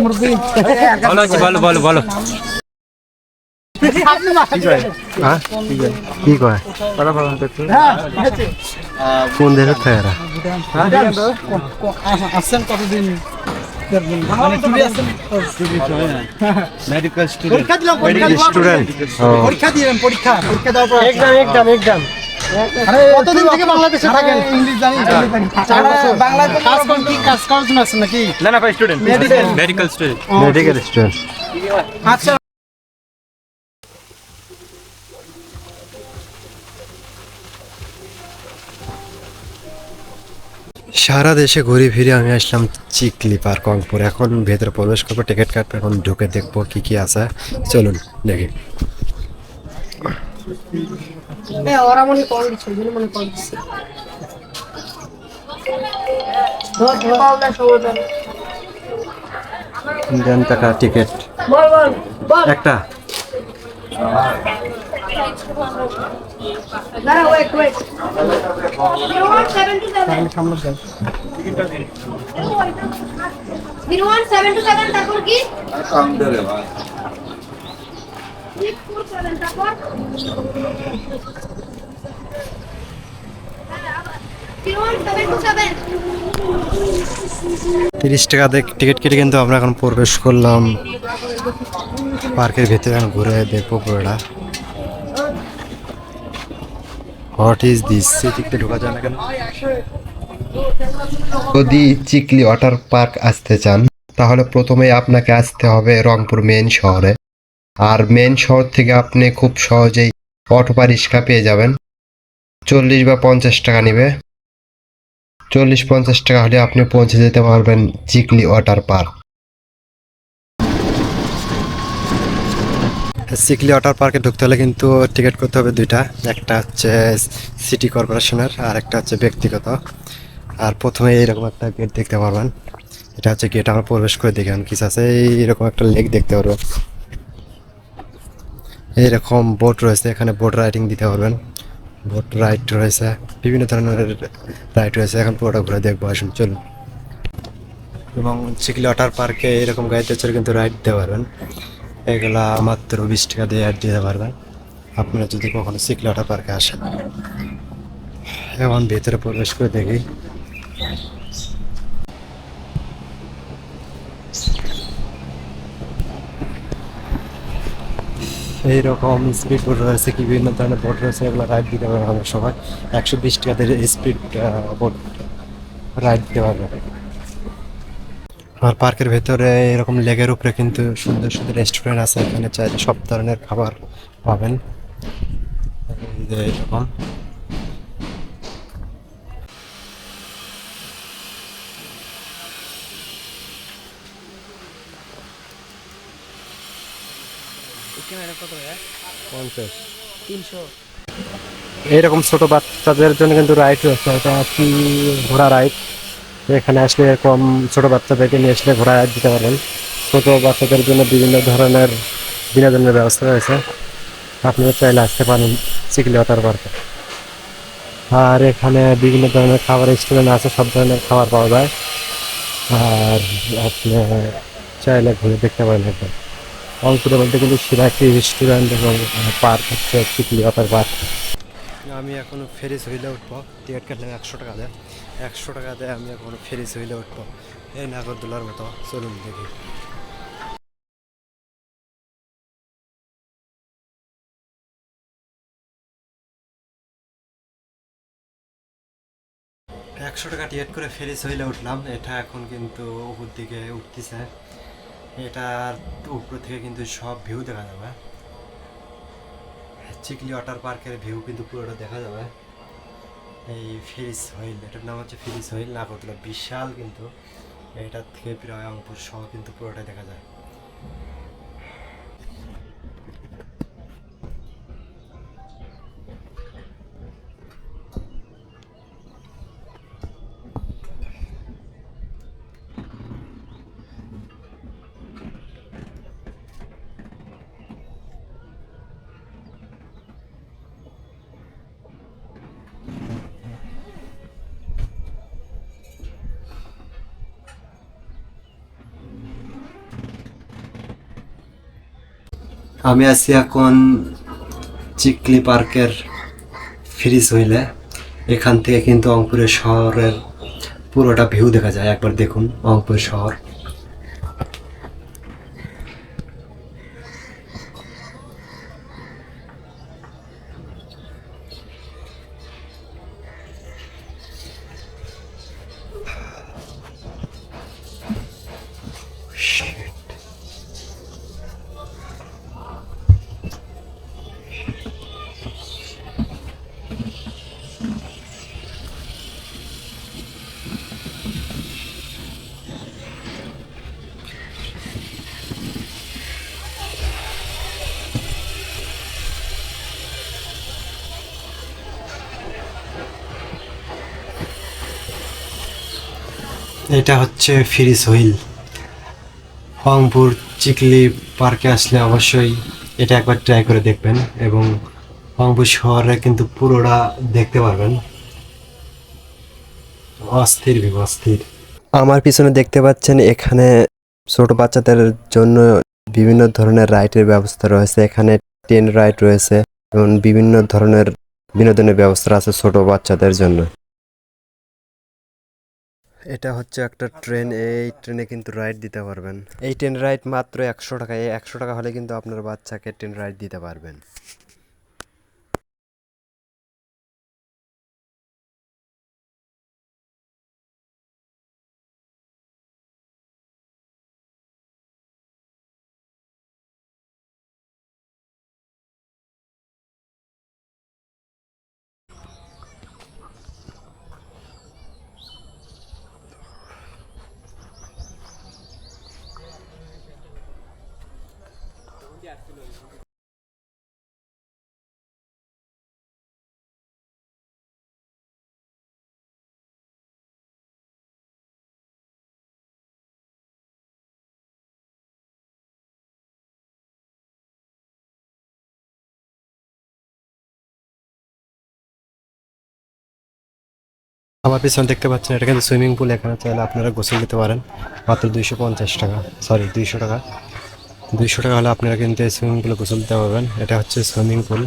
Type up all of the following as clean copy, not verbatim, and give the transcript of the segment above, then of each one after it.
বলো বলো বলো কি কয় কোন দেশের থাকে এরা? আসছেন কতদিন মেডিকেল পরীক্ষা দিলাম স্টুডেন্ট পরীক্ষা দিলেন পরীক্ষা দেওয়ার পর একদম কতদিন থেকে বাংলাদেশে থাকেন ইংলিশ জানি বাংলাদেশে কাজ কোন কি কাজ করার জন্য আছেন নাকি না ভাই student medical student medical student. আচ্ছা সারা দেশে ঘুরে ফিরে আমি আসলাম চিকলি পার্ক রংপুর। এখন ভেতরে প্রবেশ করবো, টিকিট কাটবো, এখন ঢুকে দেখবো কি কি আছে। চলুন দেখি। ওরা মনে কল দিচ্ছে ওই জন্য মনে কল দিচ্ছে দেন টাকা টিকিট একটা। দাঁড়া ওয়েট 0177 তারপর কি তারপর 30 টাকা দিয়ে টিকিট কেটে কিন্তু আমরা এখন প্রবেশ করলাম পার্কের ভিতরে। এখন ঘুরে দেখবো পুরোটা। What is this? সেদিকে ঢোকা যায় না কেন? যদি চিকলি ওয়াটার পার্ক আসতে চান তাহলে প্রথমে আপনাকে আসতে হবে রংপুর মেন শহরে। আর মেন শহর থেকে আপনি খুব সহজেই অটো বা রিক্সা পেয়ে যাবেন। 40 বা 50 টাকা নেবে। 40-50 টাকা হলে আপনি পৌঁছে যেতে পারবেন Chikli water park. Chikli water পার্কে ঢুকতে হলে কিন্তু টিকিট করতে হবে দুইটা, একটা হচ্ছে সিটি কর্পোরেশনের আর একটা হচ্ছে ব্যক্তিগত। আর প্রথমে এইরকম একটা গেট দেখতে পারবেন, এটা হচ্ছে গেট। আমরা প্রবেশ করে দেখেন কিছু আছে, এইরকম একটা লেক দেখতে পারবেন। এইরকম বোট রয়েছে, এখানে বোট রাইডিং দিতে পারবেন। বোট রাইড রয়েছে, বিভিন্ন ধরনের রাইড রয়েছে। এখন পুরোটা ঘুরে দেখবো, আসুন চলুন। এবং চিকলি ওয়াটার পার্কে এরকম গাড়িতে চড়ে কিন্তু রাইড দিতে পারবেন। এগুলা মাত্র 20 টাকা দিয়ে অ্যাড দিতে পারবেন আপনারা যদি কখনো চিকলি ওয়াটার পার্কে আসেন। এখন ভেতরে প্রবেশ করে দেখি। এইরকম স্পিড বোট রয়েছে, কি বিভিন্ন ধরনের বোট রয়েছে, এগুলো রাইড দিতে পারবে আমরা সবাই। 120 টাকা দিয়ে স্পিড বোট রাইড দিতে পারবে। আর পার্কের ভেতরে এরকম লেকের উপরে কিন্তু সুন্দর সুন্দর রেস্টুরেন্ট আছে, এখানে চাইলে সব ধরনের খাবার পাবেন। এই যে এরকম কত 50। 300 এইরকম ছোট বাচ্চাদের জন্য কিন্তু রাইড রয়েছে, এটা কি ঘোড়া রাইড। এখানে আসলে এরকম ছোট বাচ্চাদেরকে নিয়ে আসলে ঘোড়া রাইড দিতে পারবেন। ছোট বাচ্চাদের জন্য বিভিন্ন ধরনের বিনোদনের ব্যবস্থা রয়েছে, আপনারা চাইলে আসতে পারেন চিকলি ওয়াটার পার্কে। আর এখানে বিভিন্ন ধরনের খাবার রেস্টুরেন্ট আছে, সব ধরনের খাবার পাওয়া যায়। আর আপনি চাইলে ঘুরে দেখতে পারেন একবার। রংপুরের মধ্যে কিন্তু সেরা একটি রেস্টুরেন্ট এবং পার্ক হচ্ছে চিকলি ওয়াটার পার্ক। আমি এখনো ফেরিস হুইলে উঠবো, টিকিট কাটলাম 100 টাকা দেয়। 100 টাকা দেয় আমি এখনো ফেরিস হুইলে উঠবো, এই নাগরদোলার মতো। চলুন দেখি। 100 টাকা টিকিট করে ফেরিস হুইলে উঠলাম। এটা এখন কিন্তু উপর দিকে উঠতেছে, এটার উপর থেকে কিন্তু সব ভিউ দেখা যাবে। চিকলি ওয়াটার পার্কের ভিউ কিন্তু পুরোটা দেখা যাবে। এই ফেরিস হুইল, এটার নাম হচ্ছে ফেরিস হুইল নাগরদোলা, বিশাল কিন্তু। এটার থেকে প্রায় রংপুর শহর কিন্তু পুরোটাই দেখা যায়। আমি আছি এখন চিকলি পার্কের ফ্রিজ হুইলে। এখান থেকে কিন্তু রংপুরের শহরের পুরোটা ভিউ দেখা যায়। একবার দেখুন রংপুর শহর। এটা হচ্ছে ফ্রিজ হুইল। রংপুর চিকলি পার্কে আসলে অবশ্যই এটা একবার ট্রাই করে দেখবেন এবং রংপুর শহরে কিন্তু পুরোটা দেখতে পারবেন। অস্থির ভিউ, অস্থির। আমার পিছনে দেখতে পাচ্ছেন এখানে ছোট বাচ্চাদের জন্য বিভিন্ন ধরনের রাইডের ব্যবস্থা রয়েছে। এখানে ট্রেন রাইড রয়েছে এবং বিভিন্ন ধরনের বিনোদনের ব্যবস্থা আছে ছোট বাচ্চাদের জন্য। এটা হচ্ছে একটা ট্রেন। এই ট্রেনে কিন্তু রাইড দিতে পারবেন। এই ট্রেন রাইড মাত্র 100 টাকা। এই 100 টাকা হলে কিন্তু আপনার বাচ্চাকে ট্রেন রাইড দিতে পারবেন। আমার পিছনে দেখতে পাচ্ছেন এটা কিন্তু সুইমিং পুল। এখানে চাইলে আপনারা গোসল দিতে পারেন মাত্র 250 টাকা, সরি 200 টাকা। 200 টাকা হলে আপনারা কিন্তু এই সুইমিং পুলে গোসল দিতে পারবেন। এটা হচ্ছে সুইমিং পুল।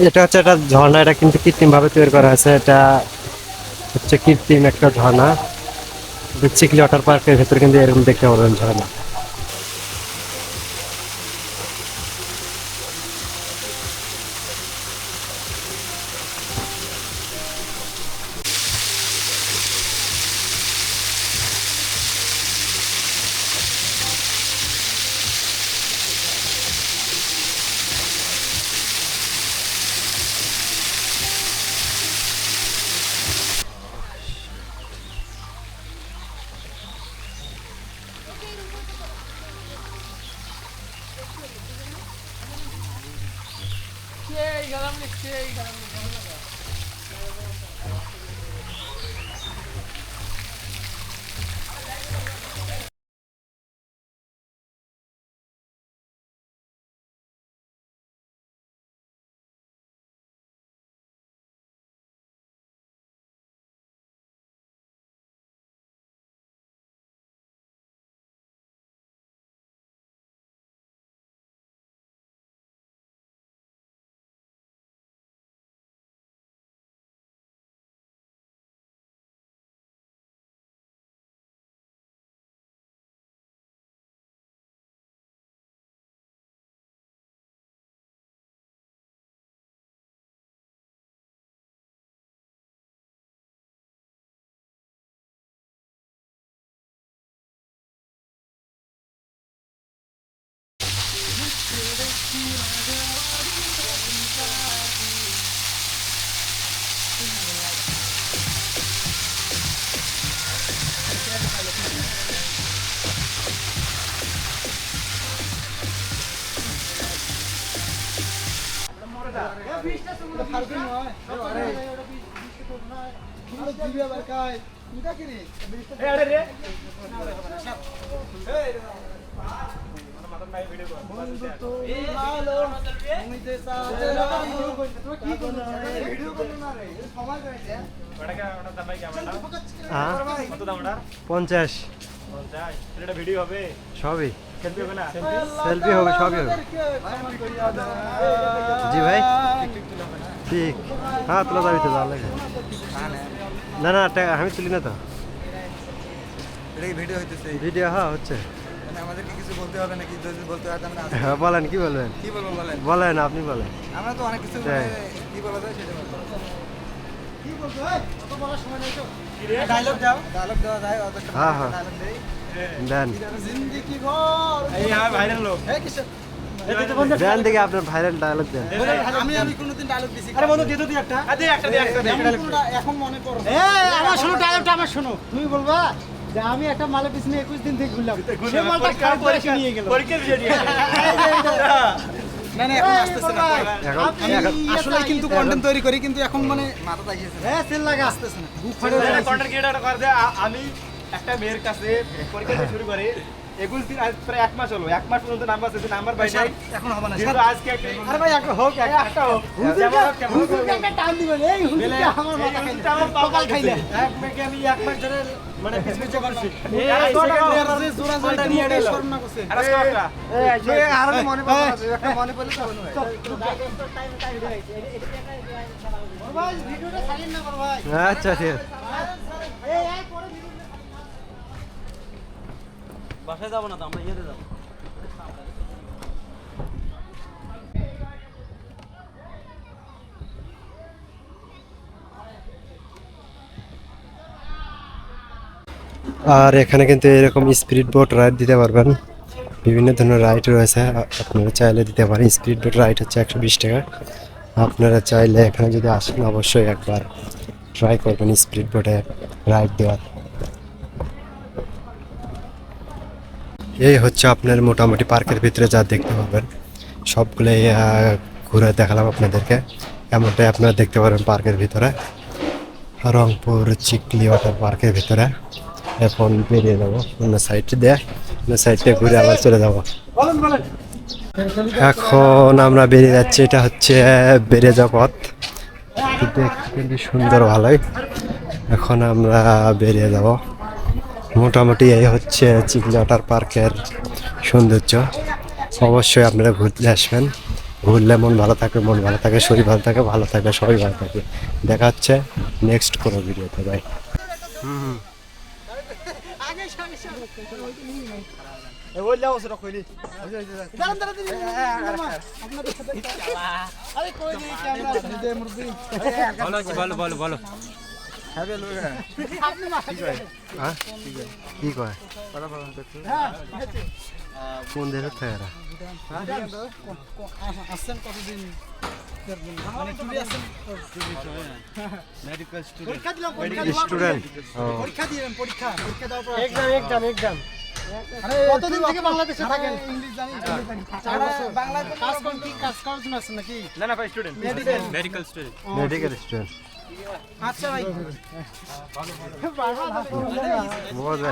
এটা হচ্ছে একটা ঝর্ণা। এটা কিন্তু কৃত্রিম ভাবে তৈরি করা হয়েছে। এটা হচ্ছে কৃত্রিম একটা ঝর্ণা। চিকলি ওয়াটার পার্কের ভেতরে কিন্তু এরকম দেখতে পারবেন ঝর্ণা। পঞ্চাশ ভিডিও হবে সবই সেলফি হবে না সেলফি হবে সবই হবে জি ভাই ঠিক হ্যাঁ তোলা যাবি তো ভালো লাগে না না আমি তুলি না তো ভিডিও হইতেছে ভিডিও হ্যাঁ হচ্ছে মানে আমাদেরকে কিছু বলতে হবে নাকি যদি বলতে হয় আমরা হ্যাঁ বলেন কি বলবেন কি বলবো বলেন বলেন আপনি বলেন আমরা তো অনেক কিছু হ্যাঁ। কি বলা যায় সেটা বলবো কি বলবো কত বলার সময় নাই তো ডায়লগ দেওয়া যায় অত একটা হ্যাঁ, হ্যাঁ। ডায়লগ দেই দেন জিন্দেগি ঘর এই আমার ভাইরাল লোক এই কিসের দেন দেখি আপনার ভাইরাল ডায়লগ দেন আমি কোনোদিন ডায়লগ দিছি আরে বন্ধু দিয়ে তো দি একটা এখন মনে পড়ে আমার শোনো ডায়লগটা আমার শোনো তুমি বলবা যে আমি একটা মালের পিছনে 21 দিন থেকে ঘুরলাম সে মালটা খারাপ করে নিয়ে গেল পরীক্ষার বিষয় নিয়ে না না এখন আসতেছে না এখন আসলে কিন্তু কন্টেন্ট তৈরি করি কিন্তু এখন মানে মাথা লাগিয়েছে হ্যাঁ সেল লাগা আসতেছে না কন্টেন্ট ক্রিয়েটর করে দে আমি একটা মেয়ের কাছে পরীক্ষা দিয়ে শুরু করে 21 দিন আজ প্রায় 1 মাস হলো 1 মাস পর্যন্ত নাম্বার আছে নাম্বার পাই নাই এখন হবে না কিন্তু আজকে আরে ভাই একটা হোক একটা হোক হুজুরকে একটা টান দিবেন এই হুজুরকে আমার মাথা খাইলে আমার সকাল খাইলে এক মেয়েকে আমি 1 মাস ধরে মানে পিছপিছে করছি এই জোড়া জোড়া নিয়ে এলো শরম না করছে আরে একটা আর মনে পড়ে একটা মনে পড়লে তো মনে হয় ভাই ভিডিওটা ছাড়েন না বড় ভাই আচ্ছা ঠিক আছে এই পরে ভিডিও বাসায় যাব না তো আমরা ইয়েতে যাব আর এখানে কিন্তু এরকম স্পিড বোট রাইড দিতে পারবেন বিভিন্ন ধরনের রাইড রয়েছে আপনারা চাইলে দিতে পারেন স্পিড বোট রাইড হচ্ছে 120 টাকা আপনারা চাইলে এখানে যদি আসেন অবশ্যই একবার ট্রাই করবেন স্পিড বোটে রাইড দেওয়ার এই হচ্ছে আপনার মোটামুটি পার্কের ভিতরে যা দেখতে পাবেন সবগুলোই ঘুরে দেখালাম আপনাদেরকে এমনটাই আপনারা দেখতে পারেন পার্কের ভিতরে রংপুর চিকলি ওয়াটার পার্কের ভিতরে এখন বেরিয়ে যাবো অন্য সাইডে দিয়ে অন্য সাইডে ঘুরে আবার চলে যাবো এখন আমরা বেরিয়ে যাচ্ছি এটা হচ্ছে বেরিয়ে যাওয়া পথ দেখতে কিন্তু সুন্দর ভালোই এখন আমরা বেরিয়ে যাব মোটামুটি এই হচ্ছে চিকলি ওয়াটার পার্কের সৌন্দর্য অবশ্যই আপনারা ঘুরতে আসবেন ঘুরলে মন ভালো থাকে মন ভালো থাকে শরীর ভালো থাকে ভালো থাকে সবাই ভালো থাকে দেখা হচ্ছে নেক্সট কোনো ভিডিওতে ভাই ওই লাও সেটা কইলি দাঁড়ান দাঁড়ান আরে কই দিই ক্যামেরা দে মুরগি ভালো আছে ভালো ভালো ভালো আপনি মাথা হ্যাঁ কি কয় কোন দেশে থাকে এরা আসছেন কতদিন মানে টুরি আসছেন মেডিকেল স্টুডেন্ট পরীক্ষা দিলাম পরীক্ষা স্টুডেন্ট পরীক্ষা দিবেন পরীক্ষা দেওয়ার পর এক্সাম আরে কতদিন থেকে বাংলাদেশে থাকেন ইংলিশ জানি বাংলা কাজ কোন কি কাজ করার জন্য আছেন নাকি না না ভাই student medical student medical student আচ্ছা ভাই মজা